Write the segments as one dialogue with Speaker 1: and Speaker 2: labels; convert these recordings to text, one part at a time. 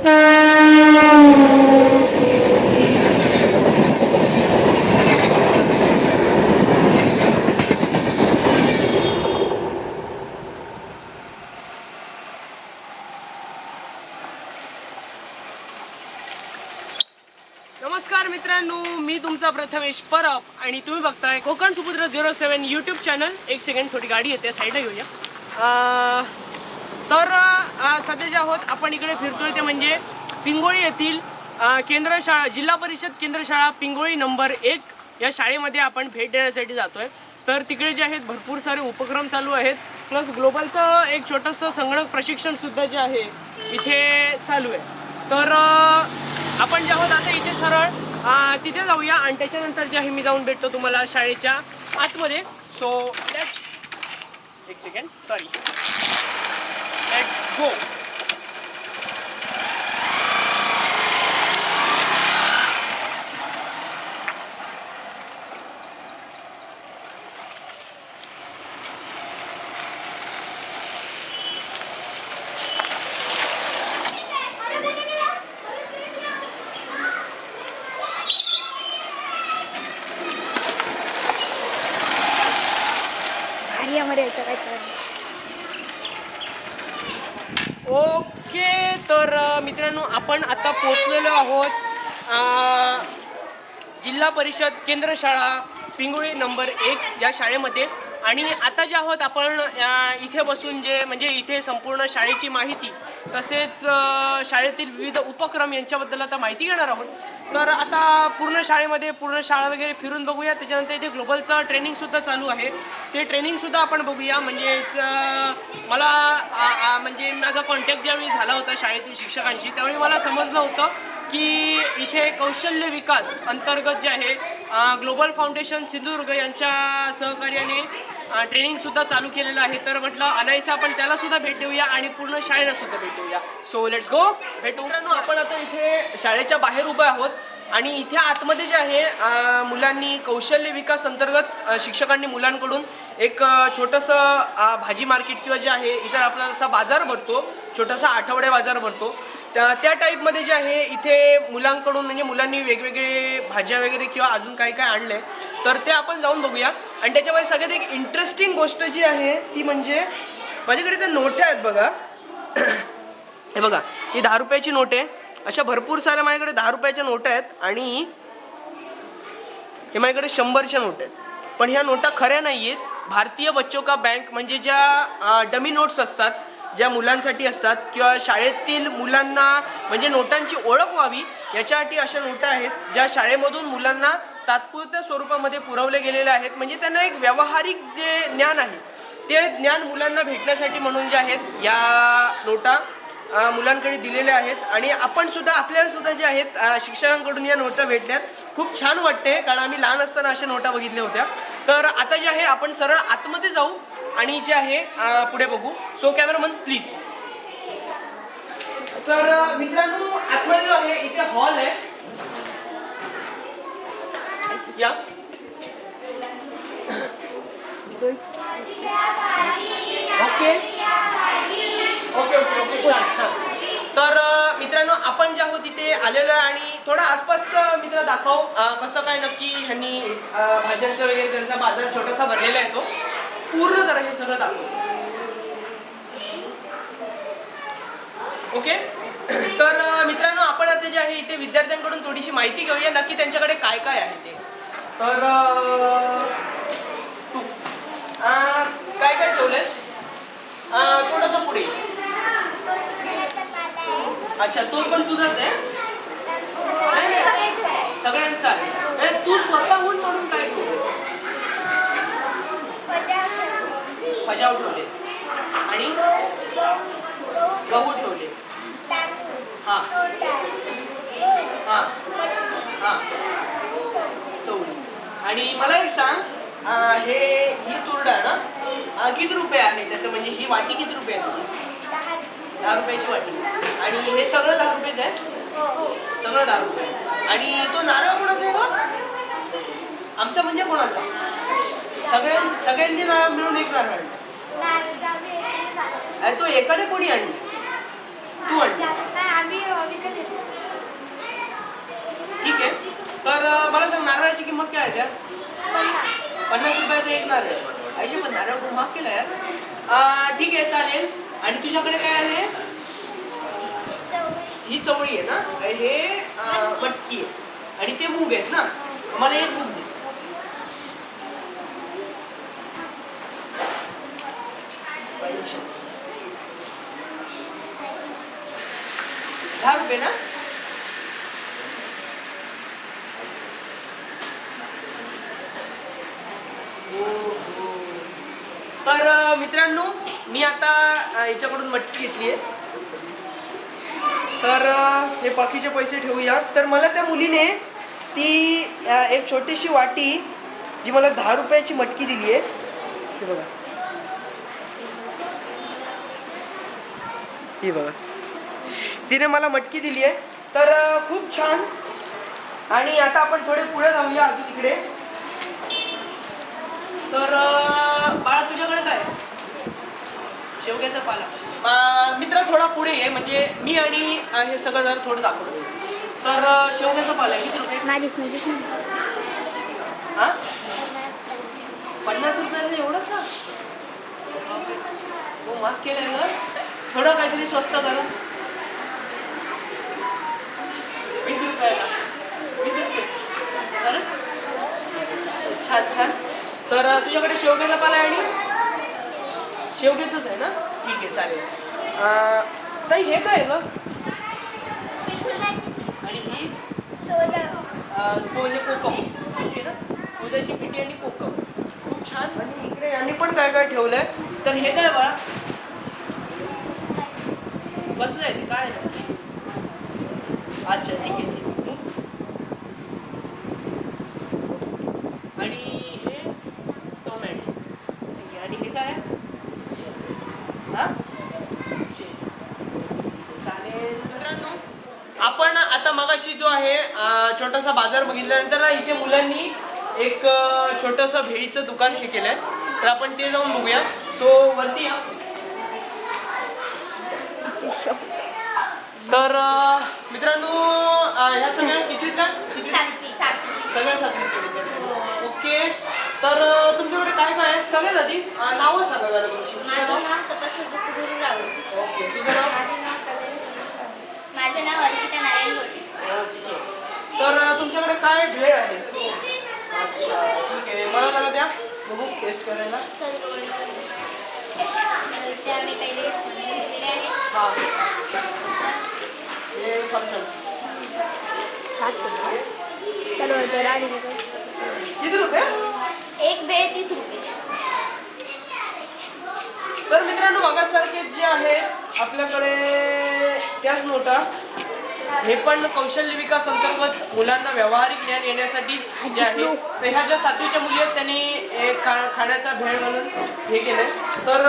Speaker 1: नमस्कार मित्रांनो, मी तुमचा प्रथमेश परब आणि तुम्ही बघताय कोकण सुपुत्र 07 यूट्यूब चॅनल. एक सेकंड, थोडी गाडी येते, साईडला घेऊया. तर सध्या जे आहोत आपण इकडे फिरतोय ते म्हणजे पिंगोळी येथील केंद्र शाळा, जिल्हा परिषद केंद्र शाळा पिंगोळी नंबर 1 या शाळेमध्ये आपण भेट देण्यासाठी जातोय. तर तिकडे जे आहेत भरपूर सारे उपक्रम चालू आहेत, प्लस ग्लोबलचं एक छोटंसं संगणक प्रशिक्षणसुद्धा जे आहे इथे चालू आहे. तर आपण जे आहोत आता इथे सरळ तिथे जाऊया आणि त्याच्यानंतर जे आहे मी जाऊन भेटतो तुम्हाला शाळेच्या आतमध्ये. सो लेट्स, एक second, sorry, let's go. Okay, तर मित्रांनो आपण आता पोचलेलो आहोत जिल्हा परिषद केंद्र शाळा पिंगोळी नंबर 1 या शाळेमध्ये. आणि आता जे आहोत आपण इथे बसून जे म्हणजे इथे संपूर्ण शाळेची माहिती तसेच शाळेतील विविध उपक्रम यांच्याबद्दल आता माहिती घेणार आहोत. तर आता पूर्ण शाळेमध्ये पूर्ण शाळा वगैरे फिरून बघूया. त्याच्यानंतर इथे ग्लोबलचं ट्रेनिंगसुद्धा चालू आहे, ते ट्रेनिंगसुद्धा आपण बघूया. म्हणजेच मला म्हणजे माझा कॉन्टॅक्ट ज्यावेळी झाला होता शाळेतील शिक्षकांशी त्यावेळी मला समजलं होतं की इथे कौशल्य विकास अंतर्गत जे आहे ग्लोबल फाउंडेशन सिंधुदुर्ग यांच्या सहकार्याने ट्रेनिंगसुद्धा चालू केलेलं आहे. तर म्हटलं अनायसे आपण त्यालासुद्धा भेट देऊया आणि पूर्ण शाळेलासुद्धा भेट देऊया. सो लेट्स गो, भेटू. मित्रांनो आपण आता इथे शाळेच्या बाहेर उभे आहोत आणि इथे आतमध्ये जे आहे मुलांनी कौशल्य विकास अंतर्गत शिक्षकांनी मुलांकडून एक छोटंसं भाजी मार्केट किंवा जे आहे इतर आपला जसा बाजार भरतो, छोटासा आठवडे बाजार भरतो, त्या टाईपमध्ये जे आहे इथे मुलांकडून म्हणजे मुलांनी वेगवेगळे भाज्या वगैरे किंवा अजून काही काय आणलं आहे तर ते आपण जाऊन बघूया. आणि त्याच्यामध्ये सगळ्यात एक इंटरेस्टिंग गोष्ट जी आहे ती म्हणजे माझ्याकडे त्या नोट्या आहेत बघा. हे बघा, ही 10 रुपयाची नोट आहे. अशा भरपूर साऱ्या माझ्याकडे 10 रुपयाच्या नोटा आहेत आणि हे माझ्याकडे 100च्या नोट आहेत. पण ह्या नोटा खऱ्या नाही आहेत. भारतीय बच्चों का बँक म्हणजे ज्या डमी नोट्स असतात, ज्या मुलांसाठी असतात किंवा शाळेतील मुलांना म्हणजे नोटांची ओळख व्हावी याच्यासाठी अशा नोटा आहेत ज्या शाळेमधून मुलांना तात्पुरत्या स्वरूपामध्ये पुरवले गेलेले आहेत. म्हणजे त्यांना एक व्यावहारिक जे ज्ञान आहे ते ज्ञान मुलांना भेटण्यासाठी म्हणून जे आहेत या नोटा मुलांकडे दिलेल्या आहेत. आणि आपण सुद्धा आपल्याला सुद्धा जे आहेत शिक्षकांकडून या नोटा भेटल्यात. खूप छान वाटते कारण आम्ही लहान असताना अशा नोटा बघितल्या होत्या. तर आता जे आहे आपण सरळ आतमध्ये जाऊ आणि जे आहे पुढे बघू. So cameraman please. तर मित्रांनो आतमध्ये जो आहे इथे हॉल आहे. या ओके ओके ओके ओके, छान छान. तर मित्रांनो आपण जे आहोत तिथे आलेलो आहे आणि थोडा आसपास मित्र दाखव कसं काय नक्की ह्यांनी भाज्यांचं वगैरे त्यांचा बाजार छोटासा भरलेला आहे तो पूर्ण जरा हे सगळं दाखव. ओके, तर मित्रांनो आपण आता जे आहे इथे विद्यार्थ्यांकडून थोडीशी माहिती घेऊया नक्की त्यांच्याकडे काय काय आहे ते. तर तू काय काय ठेवलंयस थोडंसं पुढे. अच्छा, तो पण तुझाच आहे? सगळ्यांचा आहे. तू स्वतःहून म्हणून काय ठेवलंयस? फजाव ठेवले आणि गहू ठेवले. हां हां हां, चवळी. आणि मला एक सांग, ही तूर डाळ ना किती रुपये आहे त्याचं, म्हणजे ही वाटी किती रुपये आहे तुझी? 10 रुपयाची वाटी. आणि हे सगळं 10 रुपयेच आहे? सगळं 10 रुपये. आणि तो नारळ कोणाचा आहे का? आमचा म्हणजे कोणाचा? सगळ्यांनी मिळून एक नारळ. तो एकाने कोणी आणली? तू आणली? किंमत काय आहे त्या? 50 रुपयाचा एक नारळ. आईशी पण नारळ खूप महाग केला यार. ठीक आहे चालेल. आणि तुझ्याकडे काय आहे? ही चवळी आहे ना, हे मटकी आहे आणि ते मूग आहेत ना. मला एक मूग दे. ₹10 ना. तर मित्रांनो, मी आता याच्याकडून मटकी घेतली आहे. तर हे बाकीचे पैसे ठेवूया. तर मला त्या मुलीने ती एक छोटीशी वाटी जी मला 10 रुपयाची मटकी दिली आहे. हे बघा, ही बघा, तिने मला मटकी दिली आहे. तर खूप छान. आणि आता आपण थोडे पुढे जाऊया अजून तिकडे. तर बाळा तुझ्याकडे काय? शेवग्याचा पाला. मित्र थोडा पुढे आहे, म्हणजे मी आणि हे सगळं जरा थोडं दाखवतो. तर शेवग्याचा पाला किती रुपये? हां, 50 रुपयाचं एवढंच? हो, माफ केलंय ना. थोडं काहीतरी स्वस्त करा. 20 रुपयाला. 20 रुपये. छान छान. तर तुझ्याकडे शेवग्याचा पाला आहे आणि शेवग्याचंच आहे ना. ठीक आहे चालेल. ताई हे काय आहे गं? आणि ही म्हणजे कोकम. ठीक आहे ना, दुधाची पिठी आणि कोकम. खूप छान. आणि इकडे यांनी पण काय काय ठेवलंय. तर हे काय बाळा बसलंय ते काय आहे? अच्छा ठीक आहे ठीक आहे. आणि हे टोमॅटो. ठीक आहे. आणि हे काय आहे? हां, चालेल. मित्रांनो, आपण आता मगाशी जो आहे छोटासा बाजार बघितल्यानंतर ना, इथे मुलांनी एक छोटंसं भेळीचं दुकान हे केलंय. तर आपण ते जाऊन बघूया. सो वरती या. तर मित्रांनो, ह्या सगळ्या कितीतल्या? सगळ्या 7वीच्या विद्यार्थी. ओके. तर तुमच्याकडे काय काय आहे? सगळ्यात आधी नावं सांगा जरा तुमची. ओके, तुझं नाव?
Speaker 2: माझं नाव अर्शिता नारायण बोलते.
Speaker 1: तर तुमच्याकडे काय भेळ आहे? अच्छा ठीक आहे. मला जरा द्या बघू टेस्ट करायला.
Speaker 2: त्या मी पहिले घेतलेले आहेत.
Speaker 1: हां, हे फरसाण. किती रुपये?
Speaker 2: एक भेळ 30 रुपये.
Speaker 1: तर मित्रांनो, मागासारखे जे आहे आपल्याकडे त्याच नोटा. हे पण कौशल्य विकास अंतर्गत मुलांना व्यावहारिक ज्ञान येण्यासाठी जे आहे. तर ह्या ज्या 7वीच्या मुली आहेत त्यांनी एक खाण्याचा भेळ म्हणून हे केलंय. तर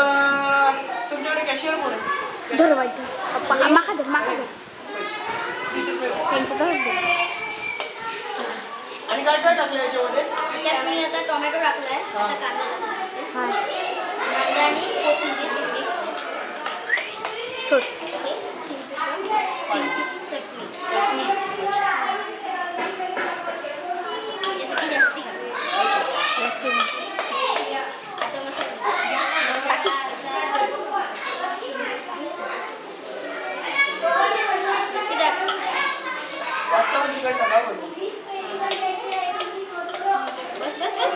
Speaker 1: तुमच्याकडे कॅशियर कोण आहे? 30 रुपये. आणि काय काय टाकलं याच्यामध्ये?
Speaker 2: त्यात मी आता टोमॅटो टाकलाय. आता कांदा टाकलाय. कांदा आणि कोथिंबीर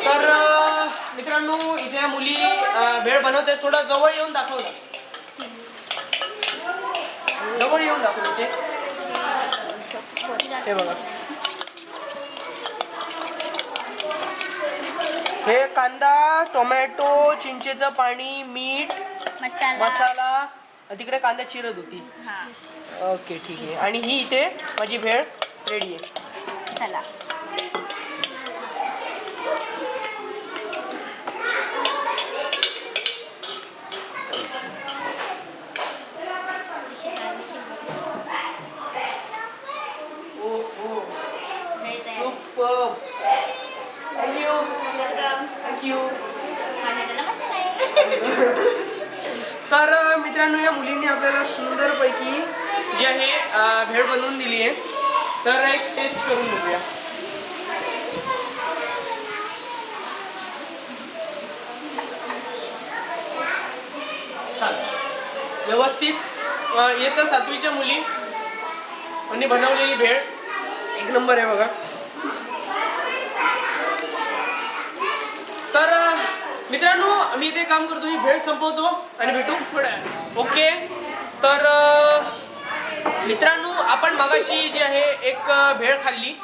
Speaker 1: तर मित्रांनो, इथे मुली भेळ बनवते. थोडं जवळ येऊन दाखव ना. जवळ येऊन दाखव इथे. हे बघा, हे कांदा, टोमॅटो, चिंचेचं पाणी, मीठ, मसाला. तिकडे कांदा चिरत होती. ओके ठीक आहे. आणि ही इथे माझी भेळ रेडी आहे.
Speaker 2: चला.
Speaker 1: थँक्यू. तर मित्रांनो, या मुलींनी आपल्याला सुंदरपैकी जी आहे भेळ बनवून दिली आहे. तर एक टेस्ट करून बघूया. व्यवस्थित इयत्ता 7वीच्या मुली आणि बनवलेली भेळ एक नंबर आहे बघा. तर मित्रांनो मी इथे काम करतो, ही भेळ संपवतो आणि भेटू थोड्या. ओके. तर मित्रांनो आपण मगाशी जी आहे एक भेळ खाल्ली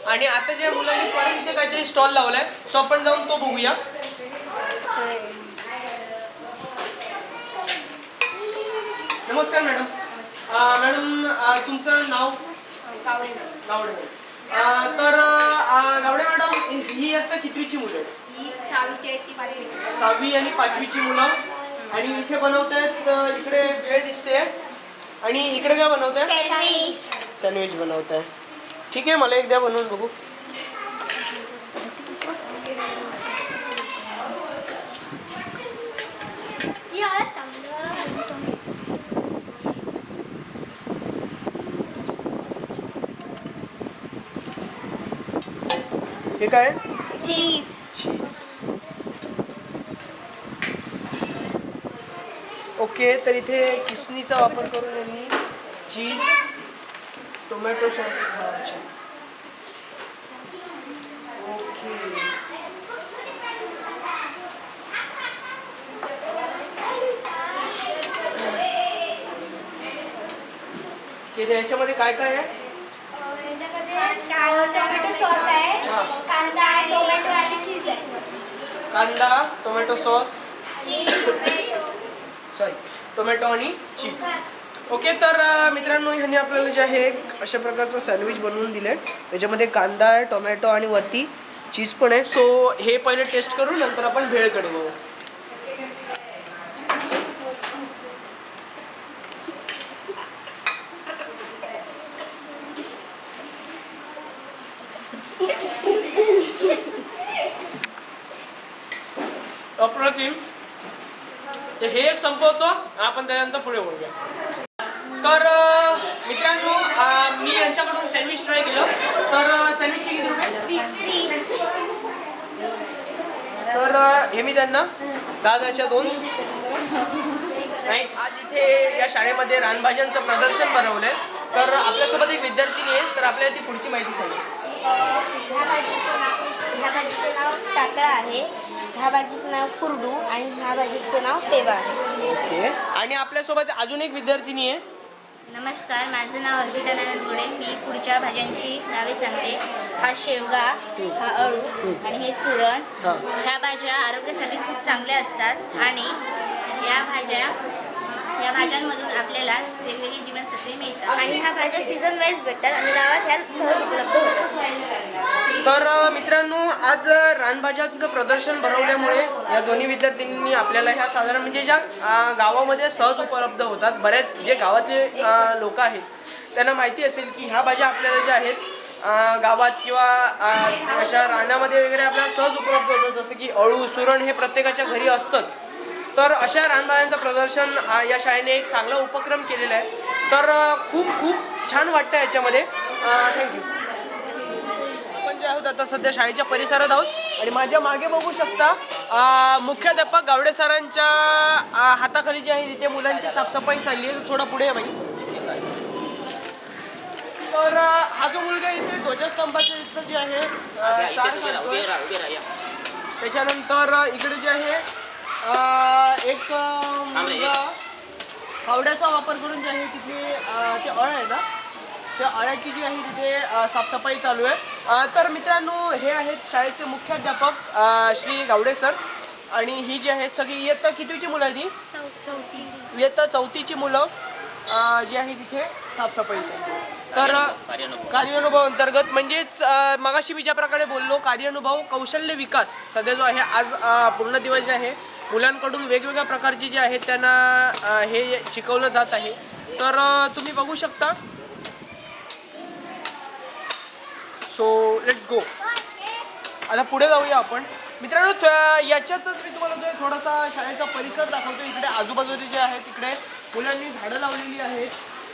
Speaker 1: आणि आता ज्या मुलांनी परत इथे काहीतरी स्टॉल लावलाय, सो आपण जाऊन तो बघूया. नमस्कार मॅडम. मॅडम तुमचं नाव?
Speaker 2: गावडे.
Speaker 1: गावडे. तर गावडे मॅडम ही आता कितवीची मुलं आहेत?
Speaker 2: ही 6वीची आहे, ती 5वी.
Speaker 1: 6वी आणि 5वीची मुलं. आणि इथे बनवतायत, इकडे भेळ दिसते आणि इकडे काय बनवताय?
Speaker 2: सँडविच.
Speaker 1: सँडविच बनवताय. ठीक आहे, मला एक द्या बनवून बघू. हे काय?
Speaker 2: चीज.
Speaker 1: चीज. ओके. तर इथे किसनीचा वापर करून यांनी चीज, टोमॅटो सॉस. अच्छा. ओके. याच्यामध्ये काय काय आहे?
Speaker 2: याच्यामध्ये टोमॅटो सॉस आहे, कांदा आहे, टोमॅटो आणि चीज आहे.
Speaker 1: कांदा, टोमॅटो सॉस,
Speaker 2: चीज,
Speaker 1: सॉरी टोमॅटो आणि चीज. ओके. तर मित्रांनो ह्यांनी आपल्याला जे आहे अशा प्रकारचं सँडविच बनवून दिलं आहे. त्याच्यामध्ये कांदा आहे, टोमॅटो आणि वरती चीज पण आहे. सो हे पहिले टेस्ट करू, नंतर आपण भेळकडे बघू. अप्रतिम. तर हे एक संपवतो, आपण त्यानंतर पुढे बोलूया. तर मित्रांनो मी यांच्याकडून सँडविच ट्राय केलं. तर सँडविचचे किती रुपये? तर हे मी त्यांना 10च्या 2. नाईस. आज इथे या शाळेमध्ये रानभाज्यांचं प्रदर्शन भरवलंय. तर आपल्यासोबत एक विद्यार्थिनी आहे, तर आपल्याला ती पुढची माहिती सांगेल.
Speaker 2: ह्या भाजीचं नाव टाकळा आहे, ह्या भाजीचं नाव कुरडू आणि ह्या भाजीचं नाव पेवा आहे.
Speaker 1: ओके. आणि आपल्यासोबत अजून एक विद्यार्थिनी आहे.
Speaker 2: नमस्कार, माझं नाव अर्जिता नारायणगुडे. मी पुढच्या भाज्यांची नावे सांगते. हा शेवगा, हा अळू आणि हे सुरण. ह्या भाज्या आरोग्यासाठी खूप चांगल्या असतात आणि या भाज्यांमधून आपल्याला वेगवेगळी जीवनसत्वे मिळतात आणि ह्या भाज्या सीझन वाईज भेटतात आणि गावात ह्या सहज उपलब्ध होतात.
Speaker 1: तर मित्रांनो आज रानभाज्यांचं प्रदर्शन भरवल्यामुळे या दोन्ही विद्यार्थ्यांनी आपल्याला ह्या साधारण म्हणजे ज्या गावामध्ये सहज उपलब्ध होतात, बरेच जे गावातले लोक आहेत त्यांना माहिती असेल की ह्या भाज्या आपल्याला ज्या आहेत गावात किंवा अशा रानामध्ये वगैरे आपल्याला सहज उपलब्ध होतात, जसं की अळू, सुरण हे प्रत्येकाच्या घरी असतंच. तर अशा रानभाज्यांचं प्रदर्शन या शाळेने एक चांगला उपक्रम केलेला आहे. तर खूप खूप छान वाटतं याच्यामध्ये. थँक्यू. आपण जे आहोत आता सध्या शाळेच्या परिसरात आहोत आणि माझ्या मागे बघू शकता मुख्याध्यापक गावडे सरांच्या हाताखाली जे आहे तिथे मुलांची साफसफाई चालली आहे. थोडा पुढे आहे बाई. तर हा जो मुलगा इथे ध्वजस्तंभाच्या इथं जे आहे त्याच्यानंतर इकडे जे आहे एक मुलगा फावड्याचा वापर करून जे आहे तिथे ते अळ आहे ना, त्या अळ्याची जी आहे तिथे साफसफाई चालू आहे. तर मित्रांनो हे आहेत शाळेचे मुख्याध्यापक श्री गावडे सर आणि ही जी आहेत सगळी इयत्ता कितवीची मुलं आहेत? ही इयत्ता 4थीची मुलं जी आहे तिथे साफसफाई चालू. तर कार्यानुभव अंतर्गत म्हणजेच मगाशी मी ज्या प्रकारे बोललो कार्यानुभव कौशल्य विकास सध्या जो आहे आज पूर्ण दिवस जे आहे मुलांकडून वेगवेगळ्या प्रकारची जे आहेत त्यांना हे शिकवलं जात आहे. तर तुम्ही बघू शकता. So let's go. आता पुढे जाऊया आपण. मित्रांनो याच्यातच मी तुम्हाला जो थोडासा शाळेचा परिसर दाखवतो. इकडे आजूबाजूचे जे आहे तिकडे मुलांनी झाडं लावलेली आहेत.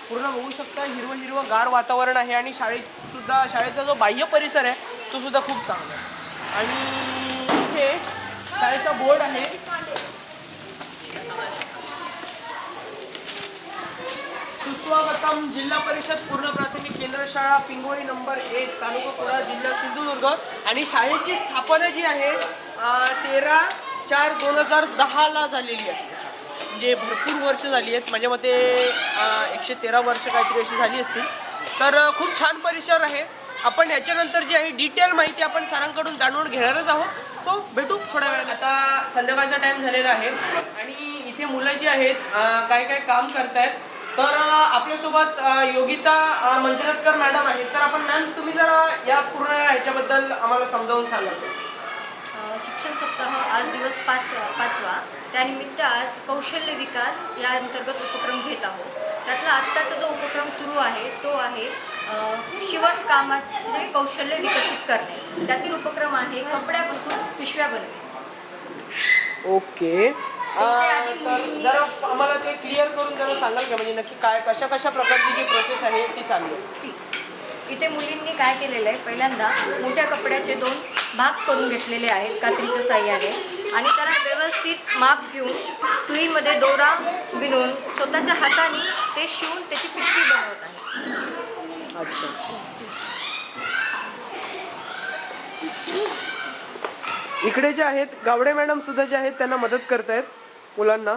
Speaker 1: पूर्ण बघू शकता हिरवं हिरवं गार वातावरण आहे आणि शाळेचा जो बाह्य परिसर आहे तो सुद्धा खूप चांगला आहे. आणि इथे शाळेचा बोर्ड आहे. सुस्वागतम. जिल्हा परिषद पूर्ण प्राथमिक केंद्र शाळा पिंगोळी नंबर 1 तालुका कुडाळ जिल्हा सिंधुदुर्ग. आणि शाळेची स्थापना जी आहे 13/4/2010 झालेली आहे. म्हणजे भरपूर वर्ष झाली आहेत, माझ्या मते 113 वर्ष काहीतरी अशी झाली असतील. तर खूप छान परिसर आहे. आपण याच्यानंतर जी आहे डिटेल माहिती आपण सरांकडून जाणून घेणारच आहोत. तो भेटू थोड्या वेळात. आता संध्याकाळचा टाईम झालेला आहे आणि इथे मुलं जी आहेत काय काय काम करतायत. तर आपल्यासोबत योगिता मंजुनाथकर मॅडम आहेत. तर आपण मॅम तुम्ही जरा या पूर्ण ह्याच्याबद्दल आम्हाला समजावून सांगा.
Speaker 3: शिक्षण सप्ताह आज दिवस 5वा. त्यानिमित्त आज कौशल्य विकास या अंतर्गत उपक्रम घेत आहोत. त्यातला आत्ताचा जो उपक्रम सुरू आहे तो आहे शिवणकामाचे कौशल्य विकसित करणे. त्यातील उपक्रम आहे कपड्यापासून पिशव्या बनवणे.
Speaker 1: ओके. तर जरा आम्हाला ते क्लिअर करून जरा सांगाल का, म्हणजे नक्की काय कशा प्रकारची जी प्रोसेस आहे ती चालू आहे.
Speaker 3: इथे मुलींनी काय केलेलं आहे, पहिल्यांदा मोठ्या कपड्याचे 2 भाग करून घेतलेले आहेत कात्रीच्या साह्याने आणि त्याला व्यवस्थित माप घेऊन सुईमध्ये दोरा बिनवून स्वतःच्या हाताने ते शिवून त्याची पिशवी बनवत आहे.
Speaker 1: अच्छा. इकडे जे आहेत गावडे मॅडम सुद्धा जे आहेत त्यांना मदत करतायत मुलांना.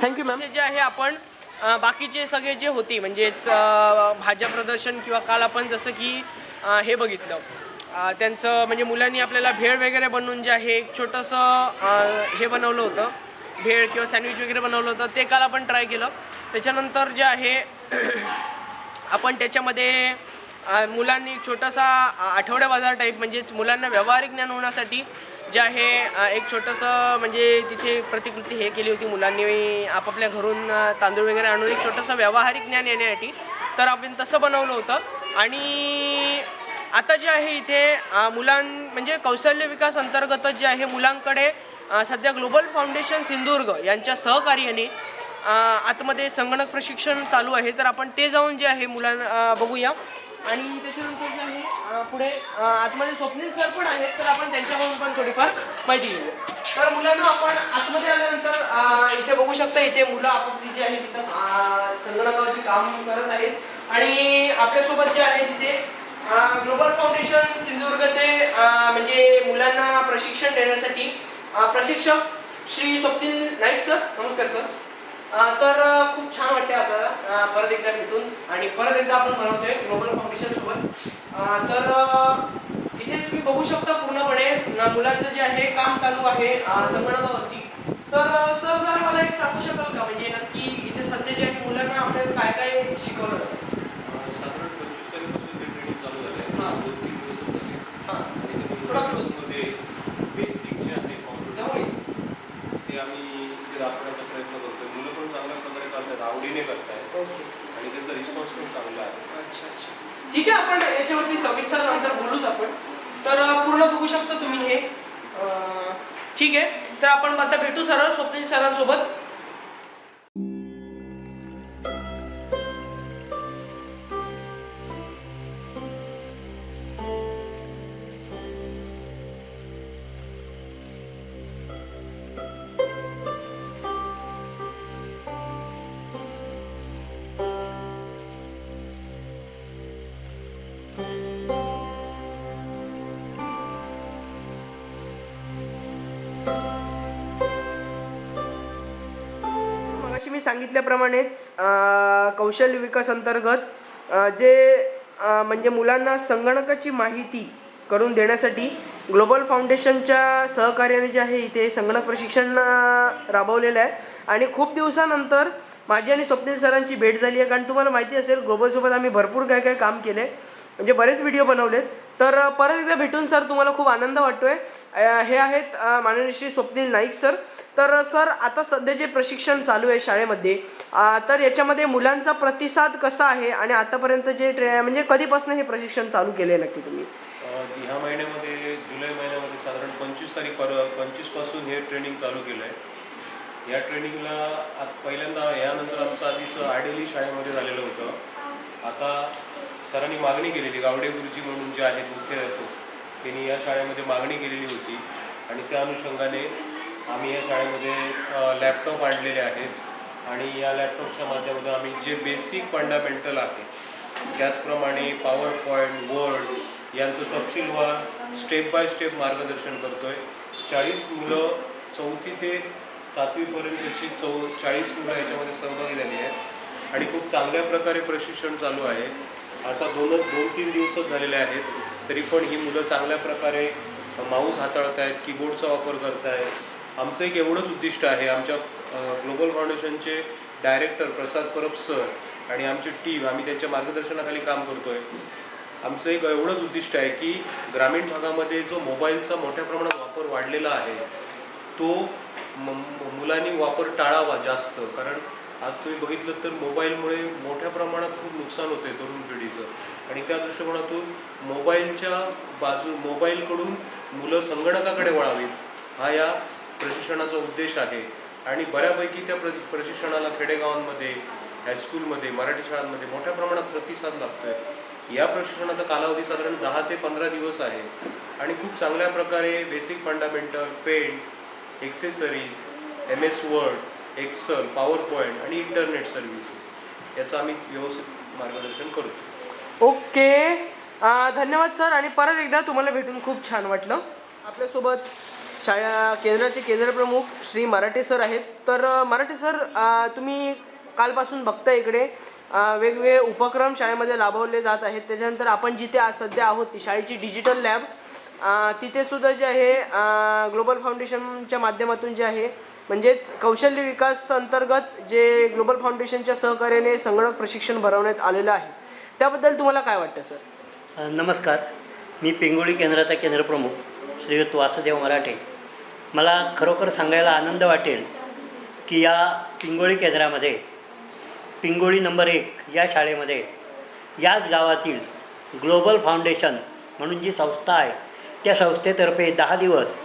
Speaker 1: Thank you ma'am. जे आहे आपण बाकीचे सगळे जे होते म्हणजेच भाज्या प्रदर्शन किंवा काल आपण जसं की हे बघितलं त्यांचं म्हणजे मुलांनी आपल्याला भेळ वगैरे बनवून जे आहे एक छोटंसं हे बनवलं होतं, भेळ किंवा सँडविच वगैरे बनवलं होतं, ते काल आपण ट्राय केलं. त्याच्यानंतर जे आहे आपण त्याच्यामध्ये मुलांनी छोटासा आठवड्या बाजार टाईप म्हणजेच मुलांना व्यावहारिक ज्ञान होण्यासाठी जे आहे एक छोटंसं म्हणजे तिथे प्रतिकृती हे केली होती मुलांनी आपापल्या घरून तांदूळ वगैरे आणून एक छोटंसं व्यावहारिक ज्ञान येण्यासाठी. तर आपण तसं बनवलं होतं. आणि आता जे आहे इथे म्हणजे कौशल्य विकास अंतर्गत जे आहे मुलांकडे सध्या ग्लोबल फाउंडेशन सिंधुदुर्ग यांच्या सहकार्याने आतमध्ये संगणक प्रशिक्षण चालू आहे. तर आपण ते जाऊन जे आहे मुलांना बघूया. आणि त्याच्यानंतर जे आहे पुढे आतमध्ये स्वप्नील सर पण आहेत. तर आपण त्यांच्याकडून पण थोडीफार माहिती घेऊया. तर मुलांना आपण आतमध्ये आल्यानंतर इथे बघू शकता, इथे मुलं आपापली जी आहे तिथं संगणकावरती काम करत आहेत. आणि आपल्यासोबत जे आहे तिथे ग्लोबल फाउंडेशन सिंधुदुर्गचे म्हणजे मुलांना प्रशिक्षण देण्यासाठी प्रशिक्षक श्री स्वप्नील नाईक सर. नमस्कार सर. तर खूप छान वाटते आपल्याला परत एकदा भेटून आणि परत एकदा आपण बनवतोय ग्लोबल फाउंडेशन सोबत. तर इथे तुम्ही बघू शकता पूर्णपणे मुलांचं जे आहे काम चालू आहे संगणकावरती. तर सर जरा मला एक सांगू शकाल का, म्हणजे नक्की इथे सध्या जे आहे मुलांना आपल्याला काय काय शिकवलं जातं?
Speaker 4: साधारण 25 तारखेपासून ते ट्रेनिंग चालू झालं आहे. 2-3 दिवस झाले.
Speaker 1: थोडा
Speaker 4: बेसिक जे आहे ते आम्ही इथे दाखवण्याचा प्रयत्न करतोय. मुलं पण चांगल्या प्रकारे करतात, आवडीने करतायत आणि त्यांचा रिस्पॉन्स पण चांगला आहे.
Speaker 1: अच्छा अच्छा, ठीक आहे. आपण याच्यावरती सविस्तर नंतर बोलूच आपण. तर पूर्ण बघू शकता तुम्ही हे. ठीक आहे. तर आपण आता भेटू सरळ स्वप्नील सरांसोबत. मी सांगितल्याप्रमाणेच कौशल्य विकास अंतर्गत जे म्हणजे मुलांना संगणकाची माहिती करून देण्यासाठी ग्लोबल फाउंडेशनच्या सहकार्याने जे आहे इथे संगणक प्रशिक्षण राबवलेलं आहे. आणि खूप दिवसानंतर माझी आणि स्वप्नील सरांची भेट झाली आहे. कारण तुम्हाला माहिती असेल ग्लोबलसोबत आम्ही भरपूर काय काम केले, म्हणजे बरेच व्हिडिओ बनवलेत. तर परत एकदा भेटून सर तुम्हाला खूप आनंद वाटतोय. हे आहेत माननीय श्री स्वप्नील नाईक सर. तर सर आता सध्या जे प्रशिक्षण चालू आहे शाळेमध्ये, तर याच्यामध्ये मुलांचा प्रतिसाद कसा आहे आणि आतापर्यंत जे म्हणजे कधीपासून हे प्रशिक्षण चालू केले आहे नक्की तुम्ही?
Speaker 4: ह्या महिन्यामध्ये जुलै महिन्यामध्ये साधारण 25 पासून हे ट्रेनिंग चालू केलं आहे. या ट्रेनिंगला पहिल्यांदा यानंतर आमचं आधीचं आयडियली शाळेमध्ये झालेलं होतं. आता सरांनी मागणी केलेली, गावडे गुरुजी म्हणून जे आहेत मुख्याध्यापक, त्यांनी या शाळेमध्ये मागणी केलेली होती आणि त्या अनुषंगाने आम्ही या शाळेमध्ये लॅपटॉप आणलेले आहेत आणि या लॅपटॉपच्या माध्यमातून आम्ही जे बेसिक फंडामेंटल आहे त्याचप्रमाणे पॉवर पॉईंट वर्ड यांचं तपशीलवार स्टेप बाय स्टेप मार्गदर्शन करतो आहे. 40 मुलं 4थी ते 7वीपर्यंतची 40 मुलं याच्यामध्ये सहभागी झाली आहेत आणि खूप चांगल्या प्रकारे प्रशिक्षण चालू आहे. आता 2-3 दिवसच झालेले आहेत, तरी पण ही मुलं चांगल्या प्रकारे माऊस हाताळत आहेत, कीबोर्डचा वापर करत आहेत. आमचं एक एवढंच उद्दिष्ट आहे, आमच्या ग्लोबल फाउंडेशनचे डायरेक्टर प्रसाद परब सर आणि आमची टीम, आम्ही त्यांच्या मार्गदर्शनाखाली काम करतो आहे. आमचं एक एवढंच उद्दिष्ट आहे की ग्रामीण भागामध्ये जो मोबाईलचा मोठ्या प्रमाणात वापर वाढलेला आहे तो मुलांनी वापर टाळावा जास्त. कारण आज तुम्ही बघितलं तर मोबाईलमुळे मोठ्या प्रमाणात खूप नुकसान होतं आहे तरुण पिढीचं आणि त्या दृष्टिकोनातून मोबाईलकडून मुलं संगणकाकडे वळावीत हा या प्रशिक्षणाचा उद्देश आहे. आणि बऱ्यापैकी त्या प्रशिक्षणाला खेडेगावांमध्ये, हायस्कूलमध्ये, मराठी शाळांमध्ये मोठ्या प्रमाणात प्रतिसाद लागतो आहे. या प्रशिक्षणाचा कालावधी साधारण 10 ते 15 दिवस आहे आणि खूप चांगल्या प्रकारे basic fundamental, Paint, accessories, MS Word, Excel, PowerPoint आणि इंटरनेट सर्व्हिसेस याचं आम्ही व्यवस्थित मार्गदर्शन करतो.
Speaker 1: ओके, धन्यवाद सर. आणि परत एकदा तुम्हाला भेटून खूप छान वाटलं. आपल्यासोबत केंद्राचे केंद्रप्रमुख श्री मराठे सर आहेत. तर मराठे सर, तुम्ही कालपासून बघता इकडे वेगवेगळे उपक्रम शाळेमध्ये राबवले जात आहेत. त्याच्यानंतर आपण जिथे आज सध्या आहोत ती शाळेची डिजिटल लॅब, तिथे सुद्धा जे आहे ग्लोबल फाउंडेशनच्या माध्यमातून जे आहे म्हणजेच कौशल्य विकास अंतर्गत जे ग्लोबल फाउंडेशनच्या सहकार्याने संगणक प्रशिक्षण भरवण्यात आलेलं आहे, त्याबद्दल तुम्हाला काय वाटतं सर?
Speaker 5: नमस्कार, मी पिंगोळी केंद्राचा केंद्रप्रमुख श्रीयुत वासुदेव मराठे. मला खरोखर सांगायला आनंद वाटेल की या पिंगोळी केंद्रामध्ये पिंगोळी नंबर 1 या शाळेमध्ये याच गावातील ग्लोबल फाउंडेशन म्हणून जी संस्था आहे त्या संस्थेतर्फे 10 दिवस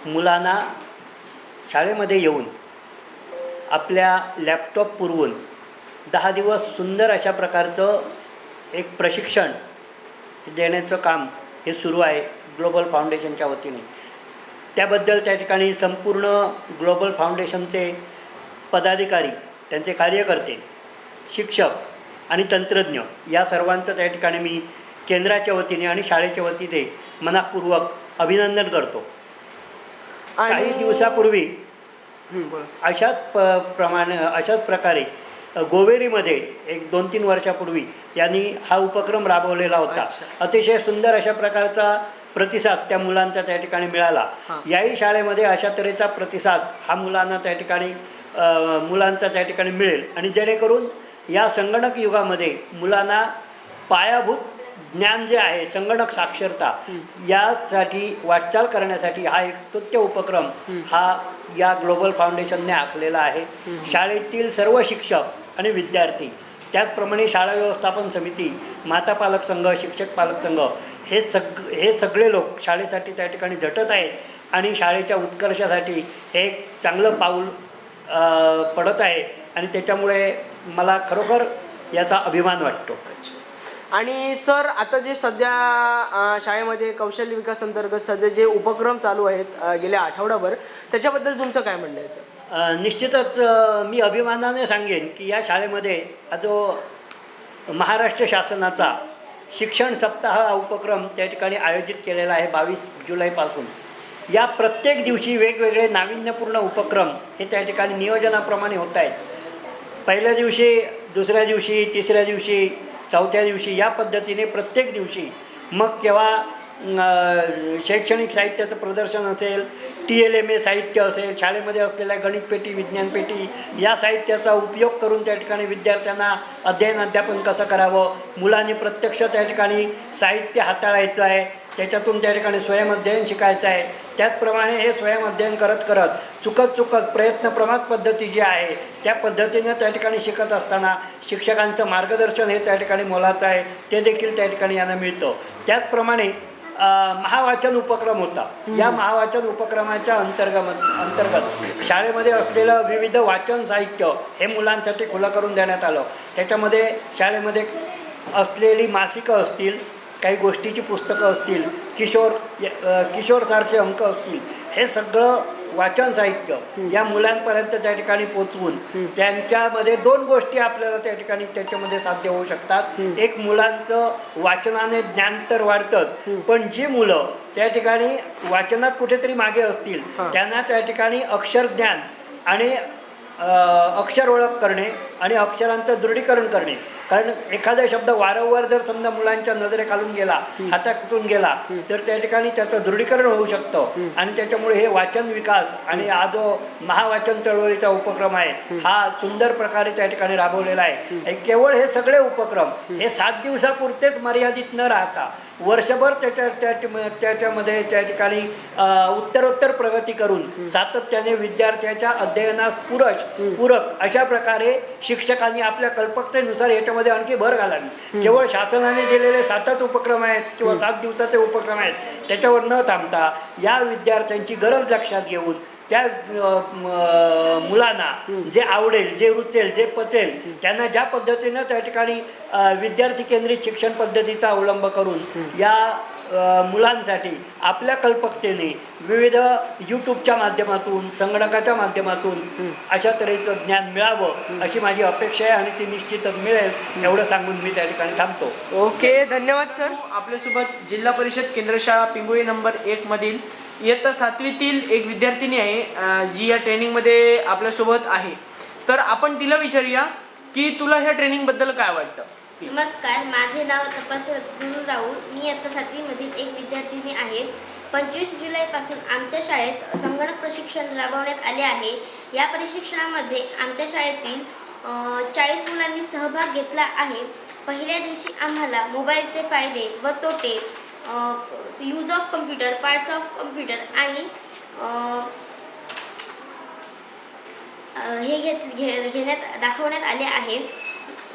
Speaker 5: मुलांना शाळेमध्ये येऊन आपल्या लॅपटॉप पुरवून 10 दिवस सुंदर अशा प्रकारचं एक प्रशिक्षण देण्याचं काम हे सुरू आहे ग्लोबल फाउंडेशनच्या वतीने. त्याबद्दल त्या ठिकाणी संपूर्ण ग्लोबल फाउंडेशनचे पदाधिकारी, त्यांचे कार्यकर्ते, शिक्षक आणि तंत्रज्ञ या सर्वांचं त्या ठिकाणी मी केंद्राच्या वतीने आणि शाळेच्या वतीने मनःपूर्वक अभिनंदन करतो. काही दिवसापूर्वी अशाच प्रकारे गोवेरीमध्ये एक 2-3 वर्षापूर्वी यांनी हा उपक्रम राबवलेला होता. अतिशय सुंदर अशा प्रकारचा प्रतिसाद त्या मुलांचा त्या ठिकाणी मिळाला. याही शाळेमध्ये अशा तऱ्हेचा प्रतिसाद हा मुलांचा त्या ठिकाणी मिळेल आणि जेणेकरून या संगणक युगामध्ये मुलांना पायाभूत ज्ञान जे आहे, संगणक साक्षरता यासाठी वाटचाल करण्यासाठी हा एक स्तुत्य उपक्रम हा या ग्लोबल फाउंडेशनने आखलेला आहे. शाळेतील सर्व शिक्षक आणि विद्यार्थी, त्याचप्रमाणे शाळा व्यवस्थापन समिती, माता पालक संघ, शिक्षक पालक संघ हे सगळे लोक शाळेसाठी त्या ठिकाणी झटत आहेत आणि शाळेच्या उत्कर्षासाठी हे एक चांगलं पाऊल पडत आहे आणि त्याच्यामुळे मला खरोखर याचा अभिमान वाटतो.
Speaker 1: आणि सर, आता जे सध्या शाळेमध्ये कौशल्य विकास अंतर्गत सध्या जे उपक्रम चालू आहेत गेल्या आठवड्याभर, त्याच्याबद्दल तुमचं काय म्हणणं आहे सर?
Speaker 5: निश्चितच मी अभिमानाने सांगेन की या शाळेमध्ये जो महाराष्ट्र शासनाचा शिक्षण सप्ताह हा उपक्रम त्या ठिकाणी आयोजित केलेला आहे 22 जुलैपासून. या प्रत्येक दिवशी वेगवेगळे नाविन्यपूर्ण उपक्रम हे त्या ठिकाणी नियोजनाप्रमाणे होत आहेत. पहिल्या दिवशी, दुसऱ्या दिवशी, तिसऱ्या दिवशी, चौथ्या दिवशी या पद्धतीने प्रत्येक दिवशी मग केव्हा शैक्षणिक साहित्याचं प्रदर्शन असेल, TLMA साहित्य असेल, शाळेमध्ये असलेल्या गणितपेटी, विज्ञानपेटी या साहित्याचा उपयोग करून त्या ठिकाणी विद्यार्थ्यांना अध्यापन कसं करावं, मुलांनी प्रत्यक्ष त्या ठिकाणी साहित्य हाताळायचं आहे, त्याच्यातून त्या ठिकाणी स्वयंअध्ययन शिकायचं आहे. त्याचप्रमाणे हे स्वयंअध्ययन करत करत चुकत प्रयत्न प्रमाद पद्धती जी आहे त्या पद्धतीनं त्या ठिकाणी शिकत असताना शिक्षकांचं मार्गदर्शन हे त्या ठिकाणी मोलाचं आहे, ते देखील त्या ठिकाणी यांना मिळतं. त्याचप्रमाणे महावाचन उपक्रम होता. या महावाचन उपक्रमाच्या अंतर्गत शाळेमध्ये असलेलं विविध वाचन साहित्य हे मुलांसाठी खुलं करून देण्यात आलं. त्याच्यामध्ये शाळेमध्ये असलेली मासिकं असतील, काही गोष्टीची पुस्तकं असतील, किशोरसारखे अंक असतील, हे सगळं वाचन साहित्य या मुलांपर्यंत त्या ठिकाणी पोचवून त्यांच्यामध्ये दोन गोष्टी आपल्याला त्या ठिकाणी त्याच्यामध्ये साध्य होऊ शकतात. एक, मुलांचं वाचनाने ज्ञान तर वाढतंच, पण जी मुलं त्या ठिकाणी वाचनात कुठेतरी मागे असतील त्यांना त्या ठिकाणी अक्षरज्ञान आणि अक्षर ओळख करणे आणि अक्षरांचं दृढीकरण करणे. कारण एखादा शब्द वारंवार जर समजा मुलांच्या नजरेखालून गेला, हातातून गेला, तर त्या ठिकाणी त्याचं दृढीकरण होऊ शकतं आणि त्याच्यामुळे हे वाचन विकास आणि हा जो महावाचन चळवळीचा उपक्रम आहे हा सुंदर प्रकारे त्या ठिकाणी राबवलेला आहे. केवळ हे सगळे उपक्रम हे 7 दिवसापुरतेच मर्यादित न राहता वर्षभर त्याच्यामध्ये त्या ठिकाणी उत्तरोत्तर प्रगती करून सातत्याने विद्यार्थ्याच्या अध्ययनास पूरक अशा प्रकारे शिक्षकांनी आपल्या कल्पकतेनुसार याच्यामध्ये आणखी भर घालावी. केवळ शासनाने दिलेले 7च उपक्रम आहेत किंवा 7 दिवसाचे उपक्रम आहेत त्याच्यावर न थांबता या विद्यार्थ्यांची गरज लक्षात घेऊन त्या मुलांना जे आवडेल, जे रुचेल, जे पचेल त्यांना ज्या पद्धतीनं त्या ठिकाणी विद्यार्थी केंद्रित शिक्षण पद्धतीचा अवलंब करून या मुलांसाठी आपल्या कल्पकतेने विविध यूट्यूबच्या माध्यमातून, संगणकाच्या माध्यमातून अशा तऱ्हेचं ज्ञान मिळावं अशी माझी अपेक्षा आहे आणि ती निश्चितच मिळेल एवढं सांगून मी त्या ठिकाणी थांबतो.
Speaker 1: ओके, धन्यवाद सर. आपल्यासोबत जिल्हा परिषद केंद्र शाळा पिंगुळी नंबर 1 मधील इयत्ता 7वीतील एक विद्यार्थिनी आहे जी या ट्रेनिंगमध्ये आपल्यासोबत आहे. तर आपण तिला विचारूया की तुला ह्या ट्रेनिंगबद्दल काय वाटतं.
Speaker 6: नमस्कार, माझे नाव तपास गुरु राहुल. मी इयत्ता 7वीमधील एक विद्यार्थिनी आहे. 25 जुलैपासून आमच्या शाळेत संगणक प्रशिक्षण राबवण्यात आले आहे. या प्रशिक्षणामध्ये आमच्या शाळेतील 40 मुलांनी सहभाग घेतला आहे. पहिल्या दिवशी आम्हाला मोबाईलचे फायदे व तोटे, use of computer, parts of computer आणि हे दाखवण्यात आले आहे.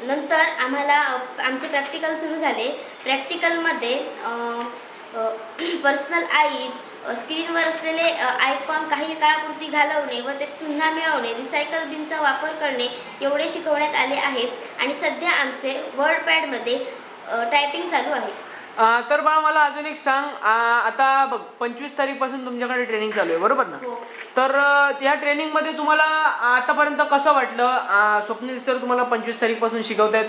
Speaker 6: नंतर आम्हाला आमचे प्रॅक्टिकल सुरू झाले. प्रॅक्टिकलमध्ये पर्सनल आईज, स्क्रीनवर असलेले आयकॉन काही काळापुरती घालवणे व ते पुन्हा मिळवणे, रिसायकल बिनचा वापर करणे एवढे शिकवण्यात आले आहे. आणि सध्या आमचे वर्ड पॅडमध्ये टायपिंग चालू आहे.
Speaker 1: तर बाळा मला अजून एक सांग, आता बघ 25 तारीखपासून तुमच्याकडे ट्रेनिंग चालू आहे बरोबर ना.
Speaker 6: हो.
Speaker 1: तर या ट्रेनिंगमध्ये तुम्हाला आतापर्यंत कसं वाटलं. स्वप्नील सर तुम्हाला 25 तारीखपासून शिकवतायत.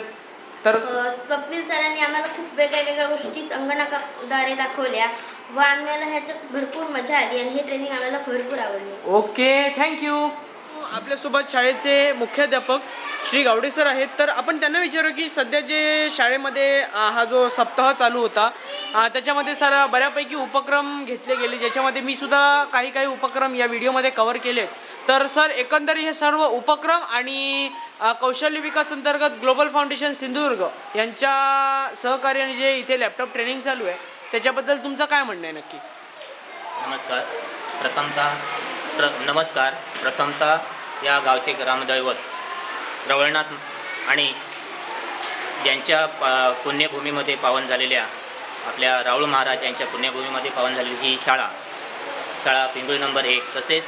Speaker 1: तर
Speaker 6: स्वप्नील सरांनी आम्हाला खूप वेगळ्या गोष्टी संगणकाद्वारे दाखवल्या व आम्हाला ह्याच्यात भरपूर मजा आली आणि हे ट्रेनिंग आम्हाला भरपूर आवडले.
Speaker 1: Okay, thank you. आपल्यासोबत शाळेचे मुख्याध्यापक श्री गावडे सर आहेत. तर आपण त्यांना विचारू की सध्या जे शाळेमध्ये हा जो सप्ताह चालू होता त्याच्यामध्ये सर बऱ्यापैकी उपक्रम घेतले गेले, ज्याच्यामध्ये मी सुद्धा काही उपक्रम या व्हिडिओमध्ये कव्हर केले. तर सर एकंदरीत हे सर्व उपक्रम आणि कौशल्य विकास अंतर्गत ग्लोबल फाउंडेशन सिंधुदुर्ग यांच्या सहकार्याने जे इथे लॅपटॉप ट्रेनिंग चालू आहे त्याच्याबद्दल तुमचं काय म्हणणं आहे नक्की.
Speaker 7: प्रथमतः या गावचे ग्रामदैवत रवळनाथ आणि ज्यांच्या पुण्यभूमीमध्ये पावन झालेल्या आपल्या राऊळ महाराज यांच्या पुण्यभूमीमध्ये पावन झालेली ही शाळा पिंगुळी नंबर 1 तसेच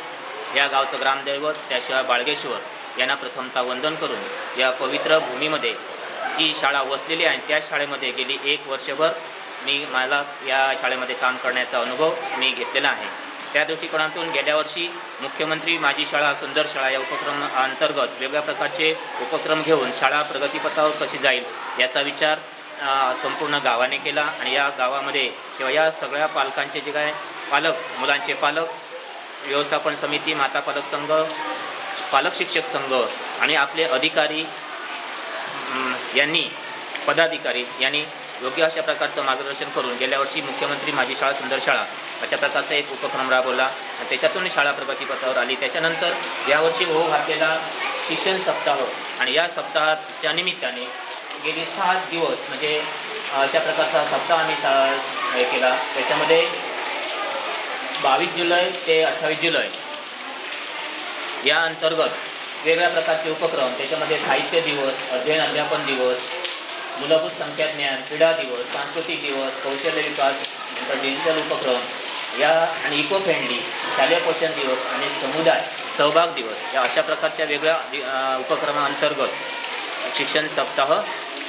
Speaker 7: या गावचं ग्रामदैवत त्याशिवाय बाळगेश्वर यांना प्रथमतः वंदन करून या पवित्र भूमीमध्ये जी शाळा वसलेली आहे त्या शाळेमध्ये गेली 1 वर्षभर मला या शाळेमध्ये काम करण्याचा अनुभव मी घेतलेला आहे. त्या दृष्टिकोनातून गेल्या वर्षी मुख्यमंत्री माझी शाळा सुंदर शाळा या उपक्रमाअंतर्गत वेगवेगळ्या प्रकारचे उपक्रम घेऊन शाळा प्रगतीपथावर कशी जाईल याचा विचार संपूर्ण गावाने केला. आणि या गावामध्ये किंवा या सगळ्या पालकांचे जे काय मुलांचे पालक, व्यवस्थापन समिती, माता पालक संघ, पालक शिक्षक संघ आणि आपले अधिकारी पदाधिकारी यांनी योग्य अशा प्रकारचं मार्गदर्शन करून गेल्या वर्षी मुख्यमंत्री माझी शाळा सुंदर शाळा अशा प्रकारचा एक उपक्रम राबवला आणि त्याच्यातून शाळा प्रगतीपथावर आली. त्याच्यानंतर यावर्षी होऊ घातलेला शिक्षण सप्ताह आणि या सप्ताहाच्या निमित्ताने गेली 7 दिवस म्हणजे अशा प्रकारचा सप्ताह आम्ही केला. त्याच्यामध्ये 22 जुलै ते 28 जुलै या अंतर्गत वेगवेगळ्या प्रकारचे उपक्रम, त्याच्यामध्ये साहित्य दिवस, अध्ययन अध्यापन दिवस, मूलभूत संख्याज्ञान, क्रीडा दिवस, सांस्कृतिक दिवस, कौशल्य विकास, नंतर डिजिटल उपक्रम या आणि इको फ्रेंडली, शालेय पोषण दिवस आणि समुदाय सहभाग दिवस या अशा प्रकारच्या वेगळ्या उपक्रमांतर्गत शिक्षण सप्ताह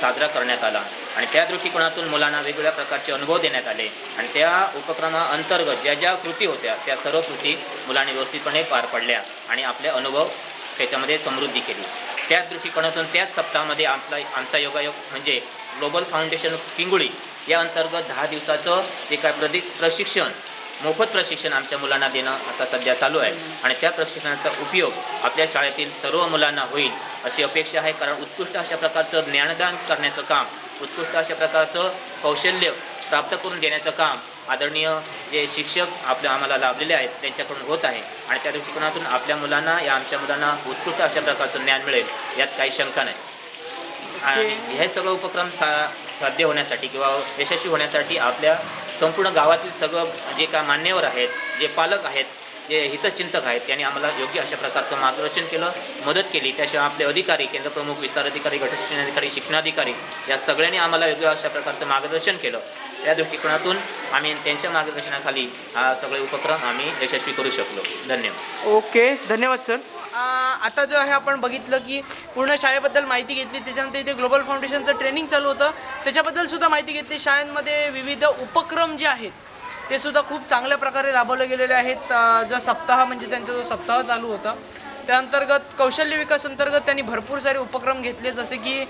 Speaker 7: साजरा करण्यात आला. आणि त्या दृष्टिकोनातून मुलांना वेगवेगळ्या प्रकारचे अनुभव देण्यात आले आणि त्या उपक्रमाअंतर्गत ज्या ज्या कृती होत्या त्या सर्व कृती मुलांनी व्यवस्थितपणे पार पाडल्या आणि आपले अनुभव त्याच्यामध्ये समृद्धी केली. त्याच दृष्टिकोनातून त्याच सप्ताहामध्ये आमचा योगायोग म्हणजे ग्लोबल फाउंडेशन पिंगुळी या अंतर्गत 10 दिवसाचं जे काय प्रशिक्षण मोफत प्रशिक्षण आमच्या मुलांना देणं आता सध्या चालू आहे आणि त्या प्रशिक्षणाचा उपयोग आपल्या शाळेतील सर्व मुलांना होईल अशी अपेक्षा आहे. कारण उत्कृष्ट अशा प्रकारचं ज्ञानदान करण्याचं काम, उत्कृष्ट अशा प्रकारचं कौशल्य प्राप्त करून देण्याचं काम आदरणीय जे शिक्षक आम्हाला लाभलेले आहेत त्यांच्याकडून होत आहे आणि त्या दृष्टिकोनातून आमच्या मुलांना उत्कृष्ट अशा प्रकारचं ज्ञान मिळेल यात काही शंका नाही. आणि हे सगळं उपक्रम साध्य होण्यासाठी किंवा यशस्वी होण्यासाठी आपल्या संपूर्ण गावातील सगळं जे काय मान्यवर आहेत, जे पालक आहेत, जे हितचिंतक आहेत त्यांनी आम्हाला योग्य अशा प्रकारचं मार्गदर्शन केलं, मदत केली. त्याशिवाय आपले अधिकारी, केंद्रप्रमुख, विस्तार अधिकारी, गटशिक्षणाधिकारी, शिक्षणाधिकारी या सगळ्यांनी आम्हाला योग्य अशा प्रकारचं मार्गदर्शन केलं. त्या दृष्टिकोनातून आम्ही त्यांच्या मार्गदर्शनाखाली हा सगळे उपक्रम आम्ही यशस्वी करू शकलो. धन्यवाद.
Speaker 1: ओके, धन्यवाद सर. आता जो आहे आपण बघितलं की पूर्ण शाळेबद्दल माहिती घेतली, त्याच्यानंतर इथे ग्लोबल फाउंडेशनचं ट्रेनिंग चालू होतं त्याच्याबद्दल सुद्धा माहिती घेतली. शाळांमध्ये विविध उपक्रम जे आहेत ते सुद्धा खूप चांगल्या प्रकारे राबवले गेलेले आहेत. जो सप्ताह म्हणजे त्यांचा जो सप्ताह चालू होता त्या अंतर्गत कौशल्य विकास अंतर्गत त्यांनी भरपूर सारे उपक्रम घेतले, जसे की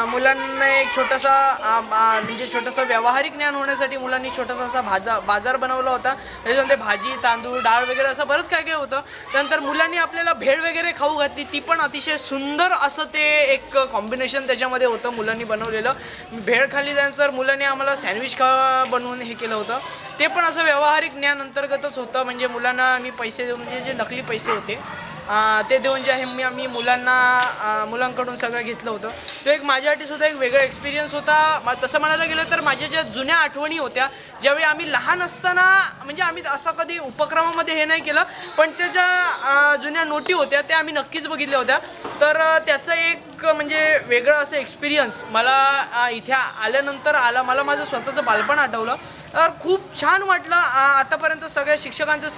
Speaker 1: मुलांना एक छोटासा व्यावहारिक ज्ञान होण्यासाठी मुलांनी छोटासा असा बाजार बनवला होता. त्याच्यानंतर भाजी, तांदूळ, डाळ वगैरे असं बरंच काय काय होतं. त्यानंतर मुलांनी आपल्याला भेळ वगैरे खाऊ घातली, ती पण अतिशय सुंदर असं ते एक कॉम्बिनेशन त्याच्यामध्ये होतं मुलांनी बनवलेलं. भेळ खाल्ली त्यानंतर मुलांनी आम्हाला सँडविच बनवून हे केलं होतं. ते पण असं व्यावहारिक ज्ञान अंतर्गतच होतं. म्हणजे मुलांना मी पैसे देऊन, म्हणजे जे नकली पैसे होते ते देऊन जे आहे आम्ही मुलांकडून सगळं घेतलं होतं. तो एक माझ्यासाठी सुद्धा एक वेगळा एक्सपिरियन्स होता. तसं म्हणायला गेलं तर माझ्या ज्या जुन्या आठवणी होत्या, ज्यावेळी आम्ही लहान असताना, म्हणजे आम्ही असं कधी उपक्रमामध्ये हे नाही केलं, पण त्या ज्या जुन्या नोटी होत्या त्या आम्ही नक्कीच बघितल्या होत्या. तर त्याचं एक म्हणजे वेगळं असं एक्सपिरियन्स मला इथे आल्यानंतर आला. मला माझं स्वतःचं बालपण आठवलं. तर खूप छान वाटलं. आतापर्यंत सगळ्या शिक्षकांचा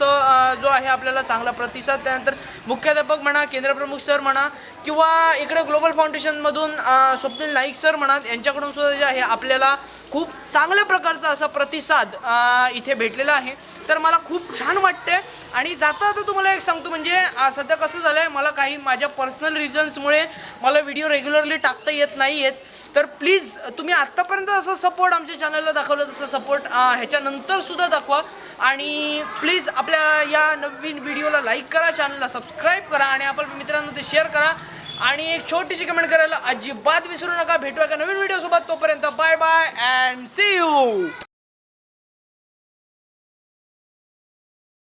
Speaker 1: जो आहे आपल्याला चांगला प्रतिसाद, त्यानंतर मुख्याध्यापक म्हणा, केंद्रप्रमुख सर म्हणा, किंवा इकडे ग्लोबल फाउंडेशनमधून स्वप्नील नाईक सर म्हणा, यांच्याकडून सुद्धा जे आहे आपल्याला खूप चांगल्या प्रकारचा असा प्रतिसाद इथे भेटलेला आहे. तर मला खूप छान वाटते. आणि जाता तुम्हाला एक सांगतो, म्हणजे सध्या कसं झालं आहे, मला काही माझ्या पर्सनल रिझन्समुळे मला व्हिडिओ रेग्युलरली टाकता येत नाही आहेत. तर प्लीज तुम्ही आत्तापर्यंत असं सपोर्ट आमच्या चॅनलला दाखवलं तसं सपोर्ट ह्याच्यानंतरसुद्धा दाखवा. आणि प्लीज आपल्या या नवीन व्हिडिओला लाईक करा, चॅनलला सबस्क्राईब करा आणि आपल्या मित्रांना ते शेअर करा. आणि एक छोटीशी कमेंट करायला अजिबात विसरू नका. भेटूया एका नवीन व्हिडिओसोबत. तोपर्यंत bye bye and see you.